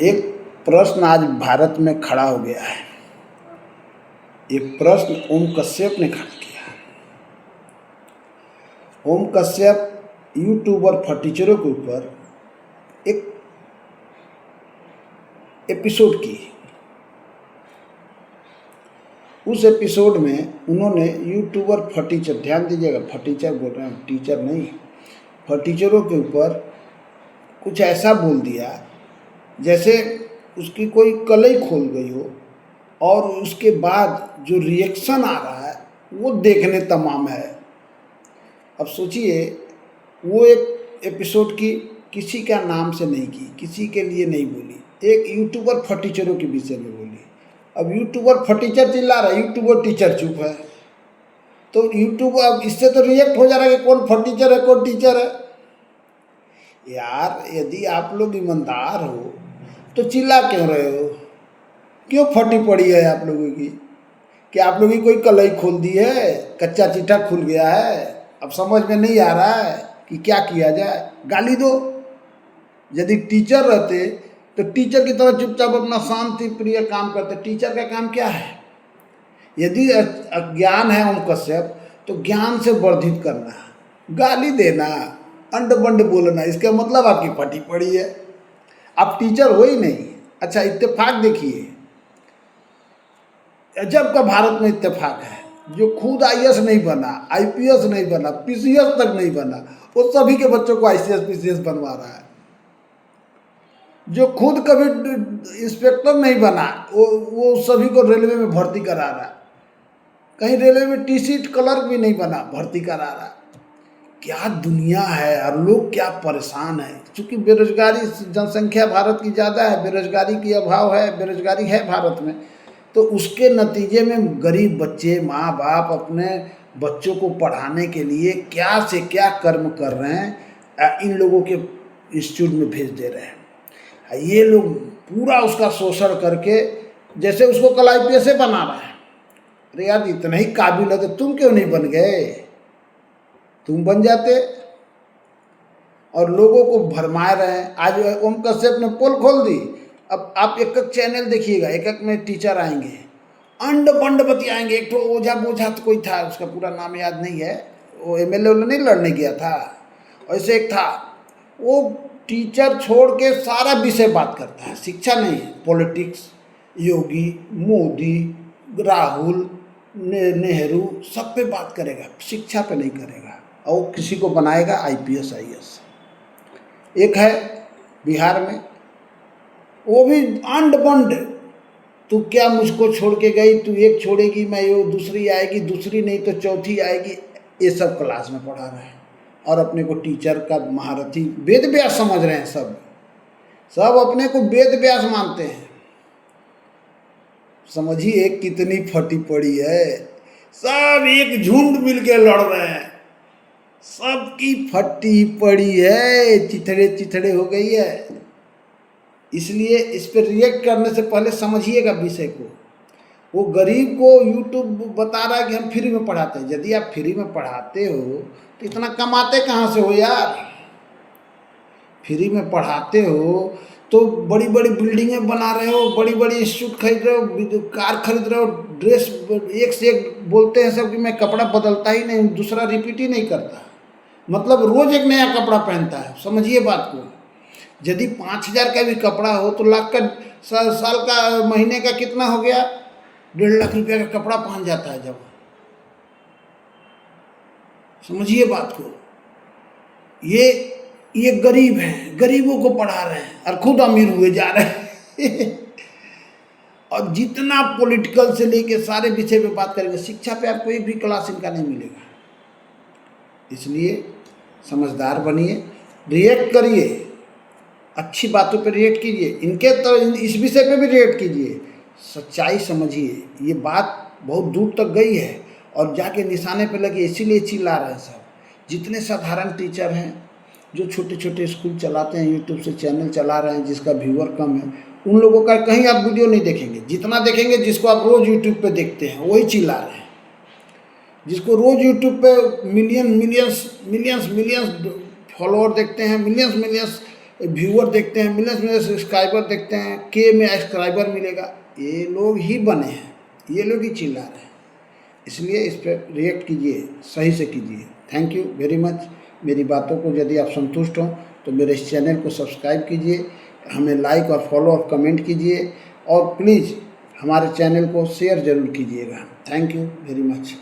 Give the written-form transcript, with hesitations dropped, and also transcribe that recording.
एक प्रश्न आज भारत में खड़ा हो गया है। ये प्रश्न ओम कश्यप ने खड़ा किया। ओम कश्यप यूट्यूबर फटीचरों के ऊपर एक एपिसोड की। उस एपिसोड में उन्होंने यूट्यूबर फटीचर, ध्यान दीजिएगा, फटीचर बोल रहे हैं, टीचर नहीं, फटीचरों के ऊपर कुछ ऐसा बोल दिया जैसे उसकी कोई कलई खोल गई हो, और उसके बाद जो रिएक्शन आ रहा है वो देखने तमाम है। अब सोचिए, वो एक एपिसोड की किसी का नाम से नहीं की, किसी के लिए नहीं बोली, एक यूट्यूबर फटीचरों के विषय में बोली। अब यूट्यूबर फटीचर चिल्ला रहा है, यूट्यूबर टीचर चुप है। तो यूट्यूब अब इससे तो रिएक्ट हो जा रहा है कि कौन फटीचर है कौन टीचर है। यार, यदि आप लोग ईमानदार हो तो चिल्ला क्यों रहे हो? क्यों फटी पड़ी है आप लोगों की? कि आप लोगों की कोई कलई खोल दी है, कच्चा चिट्ठा खुल गया है, अब समझ में नहीं आ रहा है कि क्या किया जाए? गाली दो। यदि टीचर रहते तो टीचर की तरह चुपचाप अपना शांति प्रिय काम करते। टीचर का काम क्या है? यदि अज्ञान है ओम कश्यप, तो ज्ञान से वर्धित करना, गाली देना, अंड बंड बोलना, इसका मतलब आपकी फटी पड़ी है, आप टीचर हो ही नहीं। अच्छा, इत्तेफाक देखिए, अजब का भारत में इत्तेफाक है। जो खुद आईएएस नहीं बना, आईपीएस नहीं बना, पीसीएस तक नहीं बना, वो सभी के बच्चों को आईसीएस पीसीएस बनवा रहा है। जो खुद कभी इंस्पेक्टर नहीं बना, वो सभी को रेलवे में भर्ती करा रहा है। कहीं रेलवे में टीसी क्लर्क भी नहीं बना, भर्ती करा रहा है। क्या दुनिया है, और लोग क्या परेशान है। क्योंकि बेरोजगारी, जनसंख्या भारत की ज़्यादा है, बेरोजगारी की अभाव है, बेरोजगारी है भारत में, तो उसके नतीजे में गरीब बच्चे, माँ बाप अपने बच्चों को पढ़ाने के लिए क्या से क्या कर्म कर रहे हैं, इन लोगों के इंस्टीट्यूट में भेज दे रहे हैं। ये लोग पूरा उसका शोषण करके जैसे उसको कल आईपीएस बना रहा है। अरे यार, इतना ही काबिल है तो तुम क्यों नहीं बन गए? तुम बन जाते। और लोगों को भरमा रहे हैं। आज ओम कश्यप ने पोल खोल दी। अब आप एक एक चैनल देखिएगा, एक एक में टीचर आएंगे, अंड बंड बतियाएंगे। एक तो ओझा बोझा तो कोई था, उसका पूरा नाम याद नहीं है, वो एमएलए नहीं लड़ने गया था, ऐसे एक था, वो टीचर छोड़ के सारा विषय बात करता है। शिक्षा नहीं, पॉलिटिक्स, योगी, मोदी, राहुल, नेहरू, सब पे बात करेगा, शिक्षा पे नहीं करेगा। और किसी को बनाएगा आईपीएस आईएएस। एक है बिहार में, वो भी अंड बंड, तू क्या मुझको छोड़ के गई, तू एक छोड़ेगी मैं ये दूसरी आएगी, दूसरी नहीं तो चौथी आएगी, ये सब क्लास में पढ़ा रहे हैं। और अपने को टीचर का महारथी, वेद व्यास समझ रहे हैं। सब अपने को वेद व्यास मानते हैं। समझिए कितनी फटी पड़ी है। सब एक झुंड मिलके लड़ रहे हैं, सबकी फटी पड़ी है, चिथड़े चिथड़े हो गई है। इसलिए इस पर रिएक्ट करने से पहले समझिएगा विषय को। वो गरीब को यूट्यूब बता रहा है कि हम फ्री में पढ़ाते हैं। यदि आप फ्री में पढ़ाते हो तो इतना कमाते कहाँ से हो यार? फ्री में पढ़ाते हो तो बड़ी बड़ी बिल्डिंगें बना रहे हो, बड़ी बड़ी इंस्टीट्यूट खरीद रहे हो, कार खरीद रहे हो, ड्रेस एक से एक बोलते हैं सब कि मैं कपड़ा बदलता ही नहीं, दूसरा रिपीट ही नहीं करता, मतलब रोज एक नया कपड़ा पहनता है। समझिए बात को। यदि 5,000 का भी कपड़ा हो तो लाख का, साल का, महीने का कितना हो गया? 1.5 लाख रुपया का कपड़ा पहन जाता है जब। समझिए बात को। ये गरीब हैं, गरीबों को पढ़ा रहे हैं और खुद अमीर हुए जा रहे हैं। और जितना पॉलिटिकल से लेके सारे विषय पे बात करेंगे, शिक्षा पे आपको एक भी क्लास इनका नहीं मिलेगा। इसलिए समझदार बनिए, रिएक्ट करिए, अच्छी बातों पे रिएक्ट कीजिए, इनके तो इस विषय पे भी रिएक्ट कीजिए, सच्चाई समझिए। ये बात बहुत दूर तक गई है और जाके निशाने पे लगी, इसीलिए चिल्ला रहे हैं सब। जितने साधारण टीचर हैं जो छोटे छोटे स्कूल चलाते हैं, यूट्यूब से चैनल चला रहे हैं, जिसका व्यूअर कम है, उन लोगों का कहीं आप वीडियो नहीं देखेंगे। जितना देखेंगे जिसको आप रोज़ यूट्यूब पे देखते हैं वही चिल्ला रहे हैं। जिसको रोज़ यूट्यूब पे मिलियंस फॉलोअर देखते हैं, मिलियंस व्यूअर देखते हैं, मिलियंस में सब्सक्राइबर देखते हैं, के में सब्सक्राइबर मिलेगा, ये लोग ही बने हैं, ये लोग ही चिल्ला रहे हैं। इसलिए इस पर रिएक्ट कीजिए, सही से कीजिए। Thank you very much. मेरी बातों को यदि आप संतुष्ट हों तो मेरे इस चैनल को सब्सक्राइब कीजिए, हमें लाइक और फॉलो और कमेंट कीजिए, और प्लीज़ हमारे चैनल को शेयर ज़रूर कीजिएगा। Thank you very much.